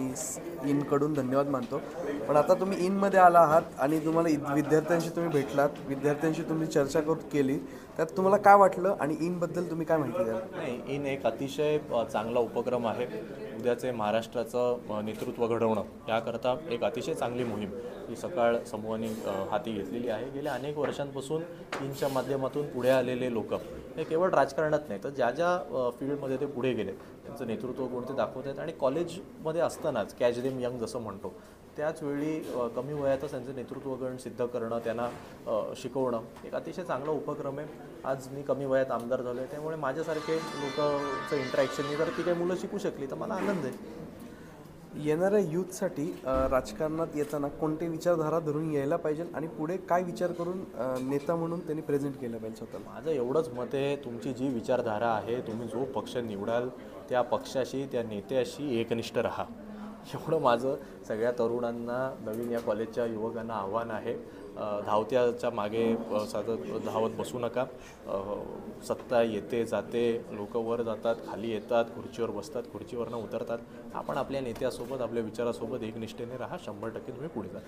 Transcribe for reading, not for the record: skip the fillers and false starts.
मी इनकडून धन्यवाद मानतो. पण आता तुम्ही इनमध्ये आला आहात आणि तुम्हाला विद्यार्थ्यांशी तुम्ही भेटलात, विद्यार्थ्यांशी तुम्ही चर्चा केली, त्यात तुम्हाला काय वाटलं आणि इनबद्दल तुम्ही काय माहिती द्याल? नाही, इन एक अतिशय चांगला उपक्रम आहे. उद्याचे महाराष्ट्राचं नेतृत्व घडवणं याकरता एक अतिशय चांगली मोहीम ही सकाळ समूहाने हाती घेतलेली आहे. गेल्या अनेक वर्षांपासून इनच्या माध्यमातून पुढे आलेले लोक हे केवळ राजकारणात नाही तर ज्या ज्या फील्डमध्ये ते पुढे गेले त्यांचं नेतृत्व कोणते दाखवत आहेत आणि कॉलेजमध्ये असतानाच कॅच देम यंग जसं म्हणतो त्याचवेळी कमी वयातच त्यांचं नेतृत्वगुण सिद्ध करणं, त्यांना शिकवणं एक अतिशय चांगला उपक्रम आहे. आज मी कमी वयात आमदार झालो आहे, त्यामुळे माझ्यासारखे लोकांचं इंटरॅक्शननी जर ती काही मुलं शिकू शकली तर मला आनंद आहे. येणाऱ्या यूथसाठी राजकारणात येताना कोणते विचारधारा धरून यायला पाहिजे आणि पुढे काय विचार करून नेता म्हणून त्यांनी प्रेझेंट केलं पाहिजे स्वतःला? माझं एवढंच मत आहे, तुमची जी विचारधारा आहे, तुम्ही जो पक्ष निवडाल त्या पक्षाशी त्या नेत्याशी एकनिष्ठ राहा. एवढं माझं सगळ्या तरुणांना, नवीन या कॉलेजच्या युवकांना आव्हान आहे. धावत्याच्या मागे धावत बसू नका. सत्ता येते जाते, लोक वर जातात, खाली येतात, खुर्चीवर बसतात, खुर्चीवरनं उतरतात. आपण आपल्या नेत्यासोबत, आपल्या विचारासोबत एकनिष्ठेने राहा. 100% तुम्ही पुढे जा.